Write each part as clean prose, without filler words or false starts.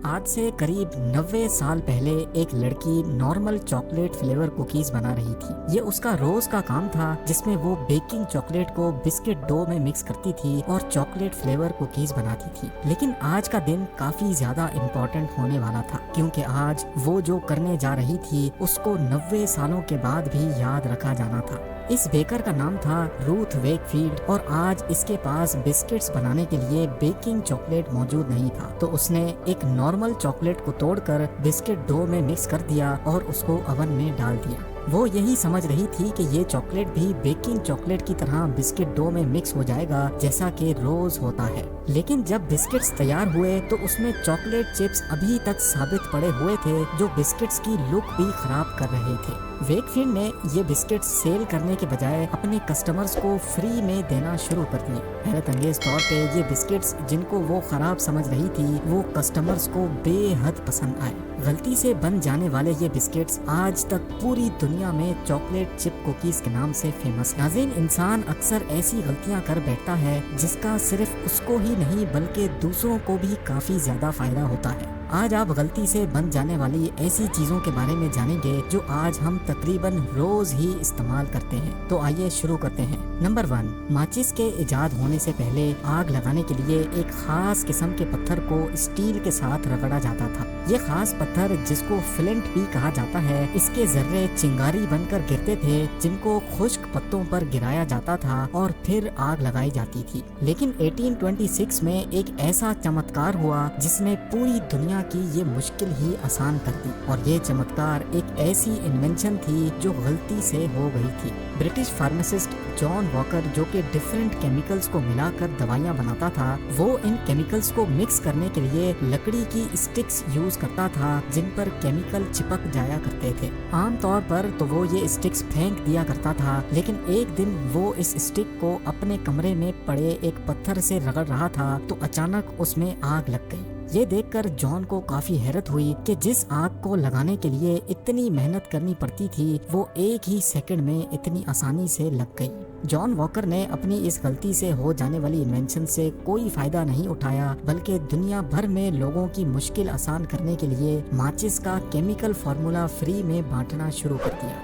آج سے قریب 90 سال پہلے ایک لڑکی نارمل چاکلیٹ فلیور کوکیز بنا رہی تھی۔ یہ اس کا روز کا کام تھا جس میں وہ بیکنگ چاکلیٹ کو بسکٹ ڈو میں مکس کرتی تھی اور چاکلیٹ فلیور کوکیز بناتی تھی۔ لیکن آج کا دن کافی زیادہ امپورٹنٹ ہونے والا تھا کیونکہ آج وہ جو کرنے جا رہی تھی اس کو 90 سالوں کے بعد بھی یاد رکھا جانا تھا۔ اس بیکر کا نام تھا روتھ ویک فیلڈ اور آج اس کے پاس بسکٹس بنانے کے لیے بیکنگ چاکلیٹ موجود نہیں تھا، تو اس نے ایک نارمل چاکلیٹ کو توڑ کر بسکٹ ڈو میں مکس کر دیا اور اس کو اوون میں ڈال دیا۔ وہ یہی سمجھ رہی تھی کہ یہ چاکلیٹ بھی بیکنگ چاکلیٹ کی طرح بسکٹ ڈو میں مکس ہو جائے گا جیسا کہ روز ہوتا ہے۔ لیکن جب بسکٹس تیار ہوئے تو اس میں چاکلیٹ چپس ابھی تک ثابت پڑے ہوئے تھے جو بسکٹس کی لک بھی خراب کر رہے تھے۔ ویک فیلڈ نے یہ بسکٹس سیل کرنے کے بجائے اپنے کسٹمرز کو فری میں دینا شروع کر دیے۔ حیرت انگیز طور پہ یہ بسکٹس جن کو وہ خراب سمجھ رہی تھی وہ کسٹمرز کو بے حد پسند آئے۔ غلطی سے بن جانے والے یہ بسکٹس آج تک پوری دنیا میں چاکلیٹ چپ کوکیز کے نام سے فیمس۔ ناظرین، انسان اکثر ایسی غلطیاں کر بیٹھتا ہے جس کا صرف اس کو ہی نہیں بلکہ دوسروں کو بھی کافی زیادہ فائدہ ہوتا ہے۔ آج آپ غلطی سے بن جانے والی ایسی چیزوں کے بارے میں جانیں گے جو آج ہم تقریباً روز ہی استعمال کرتے ہیں۔ تو آئیے شروع کرتے ہیں۔ نمبر 1، ماچس کے ایجاد ہونے سے پہلے آگ لگانے کے لیے ایک خاص قسم کے پتھر کو اسٹیل کے ساتھ رگڑا جاتا تھا۔ یہ خاص پتھر جس کو فلنٹ بھی کہا جاتا ہے، اس کے ذرے چنگاری بن کر گرتے تھے جن کو خشک پتوں پر گرایا جاتا تھا اور پھر آگ لگائی جاتی تھی۔ لیکن 1826 میں ایک ایسا چمتکار ہوا جس نے پوری دنیا کی یہ مشکل ہی آسان کر دی، اور یہ چمتکار ایک ایسی انوینشن تھی جو غلطی سے ہو گئی تھی۔ برٹش فارماسسٹ جان واکر جو کہ ڈیفرنٹ کیمیکلز کو ملا کر دوائیاں بناتا تھا، وہ ان کیمیکلز کو مکس کرنے کے لیے لکڑی کی اسٹکس یوز کرتا تھا جن پر کیمیکل چپک جایا کرتے تھے۔ عام طور پر تو وہ یہ اسٹکس پھینک دیا کرتا تھا، لیکن ایک دن وہ اس اسٹک کو اپنے کمرے میں پڑے ایک پتھر سے رگڑ رہا تھا تو اچانک اس میں آگ لگ گئی۔ یہ دیکھ کر جان کو کافی حیرت ہوئی کہ جس آگ کو لگانے کے لیے اتنی محنت کرنی پڑتی تھی وہ ایک ہی سیکنڈ میں اتنی آسانی سے لگ گئی۔ جان واکر نے اپنی اس غلطی سے ہو جانے والی انوینشن سے کوئی فائدہ نہیں اٹھایا بلکہ دنیا بھر میں لوگوں کی مشکل آسان کرنے کے لیے ماچس کا کیمیکل فارمولا فری میں بانٹنا شروع کر دیا۔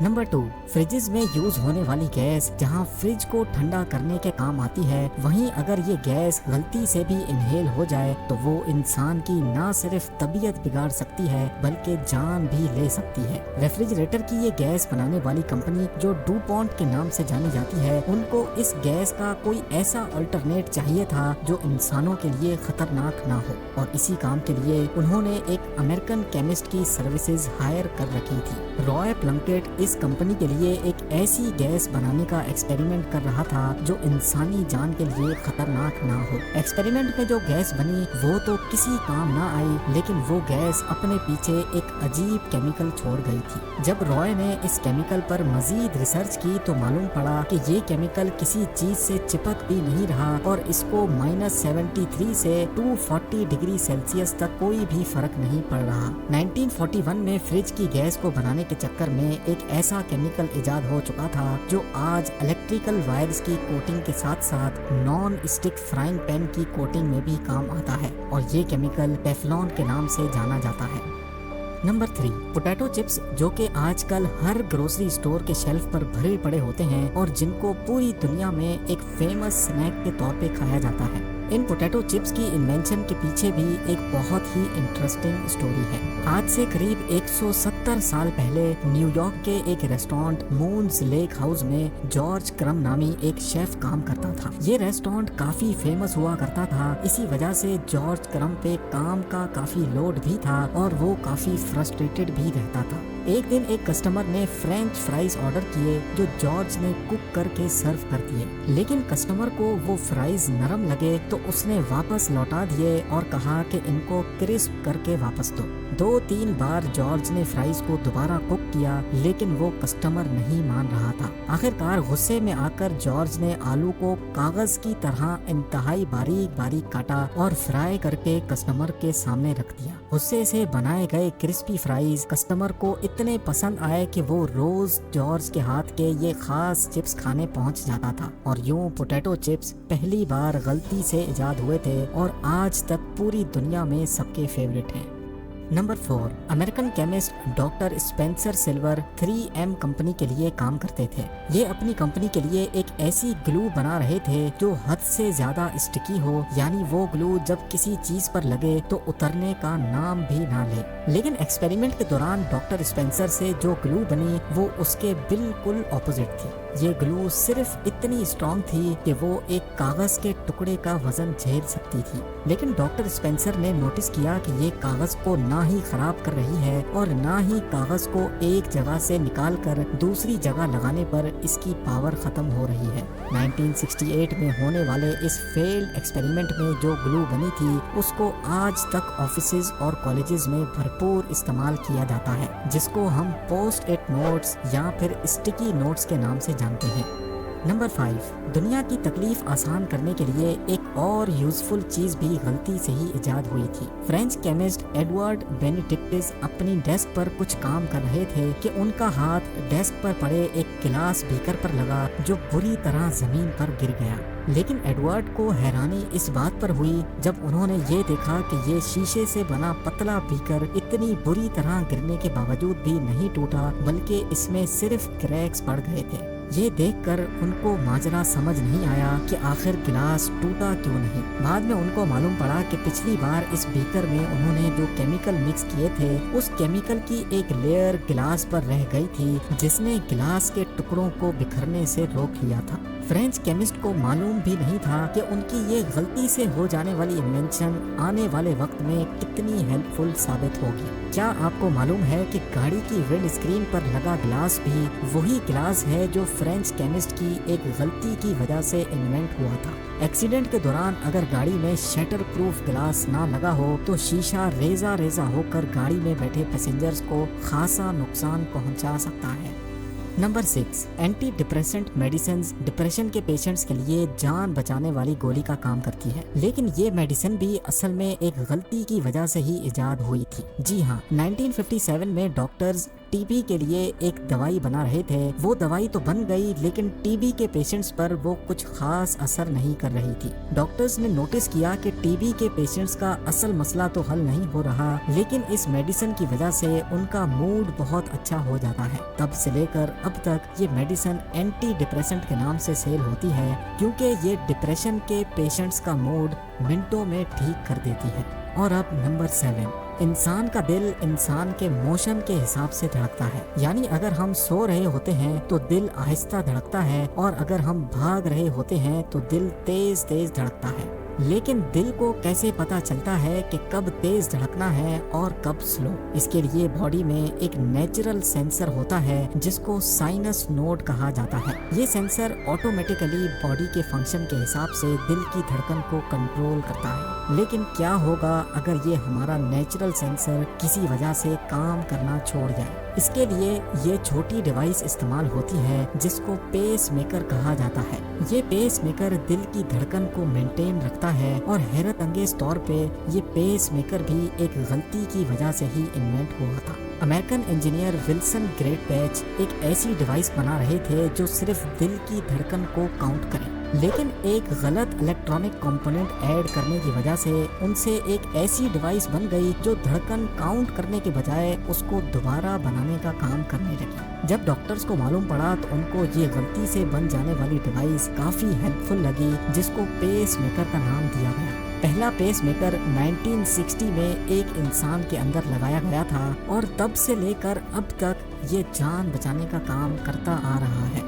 نمبر 2، فریجز میں یوز ہونے والی گیس جہاں فریج کو ٹھنڈا کرنے کے کام آتی ہے، وہیں اگر یہ گیس غلطی سے بھی انہیل ہو جائے تو وہ انسان کی نہ صرف طبیعت بگاڑ سکتی ہے بلکہ جان بھی لے سکتی ہے۔ ریفریجریٹر کی یہ گیس بنانے والی کمپنی جو ڈو پونٹ کے نام سے جانی جاتی ہے، ان کو اس گیس کا کوئی ایسا الٹرنیٹ چاہیے تھا جو انسانوں کے لیے خطرناک نہ ہو، اور اسی کام کے لیے انہوں نے ایک امریکن کیمسٹ کی سروسز ہائر کر رکھی تھی۔ رائے پلنکٹ اس کمپنی کے لیے ایک ایسی گیس بنانے کا ایکسپیریمنٹ کر رہا تھا جو انسانی جان کے لیے خطرناک نہ ہو۔ ایکسپیریمنٹ میں جو گیس بنی وہ تو کسی کام نہ آئی، لیکن وہ گیس اپنے پیچھے ایک عجیب کیمیکل چھوڑ گئی تھی۔ جب رائے نے اس کیمیکل پر مزید ریسرچ کی تو معلوم پڑا کہ یہ کیمیکل کسی چیز سے چپک بھی نہیں رہا اور اس کو -73 سے 240 ڈگری سیلسیس تک کوئی بھی فرق نہیں پڑ رہا۔ 1941 میں فریج کی گیس کو بنانے کے چکر میں ایک ایسا کیمیکل ایجاد ہو چکا تھا جو آج الیکٹریکل وائرز کی کوٹنگ کے ساتھ ساتھ نان اسٹک فرائنگ پین کی کوٹنگ میں بھی کام آتا ہے، اور یہ کیمیکل ٹیفلون کے نام سے جانا جاتا ہے۔ نمبر 3، پوٹیٹو چپس جو کہ آج کل ہر گروسری اسٹور کے شیلف پر بھرے پڑے ہوتے ہیں اور جن کو پوری دنیا میں ایک فیمس سنیک کے طور پہ کھایا جاتا ہے۔ ان پوٹیٹو چپس کی انوینشن کے پیچھے بھی ایک بہت ہی انٹرسٹنگ سٹوری ہے۔ آج سے قریب 170 سال پہلے نیو یارک کے ایک ریسٹورانٹ مونز لیک ہاؤس میں جارج کرم نامی ایک شیف کام کرتا تھا۔ یہ ریسٹورانٹ کافی فیمس ہوا کرتا تھا، اسی وجہ سے جارج کرم پہ کام کا کافی لوڈ بھی تھا اور وہ کافی فرسٹریٹڈ بھی رہتا تھا۔ ایک دن ایک کسٹمر نے فرینچ فرائز آرڈر کیے جو جارج نے کوک کر کے سرو کر دیے، لیکن کسٹمر کو وہ فرائز نرم لگے تو اس نے واپس لوٹا دیے اور کہا کہ ان کو کرسپ کر کے واپس دو۔ 2-3 बार जॉर्ज ने फ्राइज को दोबारा कुक किया, लेकिन वो कस्टमर नहीं मान रहा था। आखिरकार गुस्से में आकर जॉर्ज ने आलू को कागज की तरह इंतहाई बारीक बारीक काटा और फ्राई करके कस्टमर के सामने रख दिया। गुस्से से बनाए गए क्रिस्पी फ्राइज कस्टमर को इतने पसंद आए कि वो रोज जॉर्ज के हाथ के ये खास चिप्स खाने पहुंच जाता था। और यूं पोटैटो चिप्स पहली बार गलती से इजाद हुए थे और आज तक पूरी दुनिया में सबके फेवरेट हैं। Number 4, American chemist doctor Spencer silver 3M company के लिए काम करते थे। ये अपनी कंपनी के लिए एक ऐसी ग्लू बना रहे थे जो हद से ज्यादा स्टिकी हो, यानी वो ग्लू जब किसी चीज पर लगे तो उतरने का नाम भी ना ले। लेकिन एक्सपेरिमेंट के दौरान डॉक्टर स्पेंसर से जो ग्लू बनी वो उसके बिल्कुल ऑपोजिट थी। ये ग्लू सिर्फ इतनी स्ट्रॉन्ग थी कि वो एक कागज के टुकड़े का वजन झेल सकती थी। लेकिन डॉक्टर स्पेंसर ने नोटिस किया कि ये कागज को ना ही खराब कर रही है और ना ही कागज को एक जगह से निकालकर दूसरी जगह लगाने पर इसकी पावर खत्म हो रही है। 1968 में होने वाले इस फेल्ड एक्सपेरिमेंट में जो ग्लू बनी थी उसको आज तक ऑफिसेज और कॉलेजेस में भरपूर इस्तेमाल किया जाता है, जिसको हम पोस्ट इट नोट्स या फिर स्टिकी नोट्स के नाम से जानते हैं। नंबर 5, दुनिया की तकलीफ आसान करने के लिए एक और यूजफुल चीज भी गलती से ही इजाद हुई थी। फ्रेंच केमिस्ट एडवर्ड बेनेडिक्टिस अपनी डेस्क पर कुछ काम कर रहे थे कि उनका हाथ डेस्क पर पड़े एक गिलास बीकर पर लगा जो बुरी तरह जमीन पर गिर गया। लेकिन एडवर्ड को हैरानी इस बात पर हुई जब उन्होंने ये देखा कि ये शीशे से बना पतला बीकर इतनी बुरी तरह गिरने के बावजूद भी नहीं टूटा, बल्कि इसमें सिर्फ क्रैक्स पड़ गए थे। ये देखकर उनको माजरा समझ नहीं आया कि आखिर गिलास टूटा क्यों नहीं। बाद में उनको मालूम पड़ा कि पिछली बार इस बीकर में उन्होंने जो केमिकल मिक्स किए थे उस केमिकल की एक लेयर गिलास पर रह गई थी, जिसने गिलास के टुकड़ों को बिखरने से रोक लिया था। फ्रेंच केमिस्ट को मालूम भी नहीं था कि उनकी ये गलती से हो जाने वाली इन्वेंशन आने वाले वक्त में कितनी हेल्पफुल साबित होगी। क्या आपको मालूम है कि गाड़ी की विंड स्क्रीन पर लगा ग्लास भी वही ग्लास है जो फ्रेंच केमिस्ट की एक गलती की वजह से इन्वेंट हुआ था। एक्सीडेंट के दौरान अगर गाड़ी में शटर प्रूफ ग्लास ना लगा हो तो शीशा रेजा रेजा होकर गाड़ी में बैठे पैसेंजर्स को खासा नुकसान पहुंचा सकता है। Number 6, anti depressant medicine depression के पेशेंट्स के लिए जान बचाने वाली गोली का काम करती है, लेकिन ये मेडिसिन भी असल में एक गलती की वजह से ही इजाद हुई थी। जी हाँ, 1957 में डॉक्टर्स टीबी के लिए एक दवाई बना रहे थे। वो दवाई तो बन गई, लेकिन टीबी के पेशेंट्स पर वो कुछ खास असर नहीं कर रही थी। डॉक्टर्स ने नोटिस किया कि टीबी के पेशेंट्स का असल मसला तो हल नहीं हो रहा, लेकिन इस मेडिसिन की वजह से उनका मूड बहुत अच्छा हो जाता है। तब से लेकर अब तक ये मेडिसिन एंटी डिप्रेसेंट के नाम से सेल होती है, क्योंकि ये डिप्रेशन के पेशेंट्स का मूड मिनटों में ठीक कर देती है। और अब नंबर 7, इंसान का दिल इंसान के मोशन के हिसाब से धड़कता है। यानी अगर हम सो रहे होते हैं तो दिल आहिस्ता धड़कता है, और अगर हम भाग रहे होते हैं तो दिल तेज तेज धड़कता है। लेकिन दिल को कैसे पता चलता है कि कब तेज धड़कना है और कब स्लो? इसके लिए बॉडी में एक नेचुरल सेंसर होता है जिसको साइनस नोड कहा जाता है। ये सेंसर ऑटोमेटिकली बॉडी के फंक्शन के हिसाब से दिल की धड़कन को कंट्रोल करता है। लेकिन क्या होगा अगर ये हमारा नेचुरल सेंसर किसी वजह से काम करना छोड़ जाए? इसके लिए ये छोटी डिवाइस इस्तेमाल होती है जिसको पेस मेकर कहा जाता है। ये पेस मेकर दिल की धड़कन को मेंटेन रखता है, और हैरत अंगेज तौर पे ये पेस मेकर भी एक गलती की वजह से ही इन्वेंट हुआ था। American engineer Wilson great patch एक ऐसी डिवाइस बना रहे थे जो सिर्फ दिल की धड़कन को काउंट करे, लेकिन एक गलत इलेक्ट्रॉनिक कंपोनेंट ऐड करने की वजह से उनसे एक ऐसी डिवाइस बन गई जो धड़कन काउंट करने के बजाय उसको दोबारा बनाने का काम करने लगी। जब डॉक्टर्स को मालूम पड़ा तो उनको ये गलती से बन जाने वाली डिवाइस काफी हेल्पफुल लगी, जिसको पेस मेकर का नाम दिया गया। पहला पेस मेकर 1960 में एक इंसान के अंदर लगाया गया था, और तब से लेकर अब तक ये जान बचाने का काम करता आ रहा है।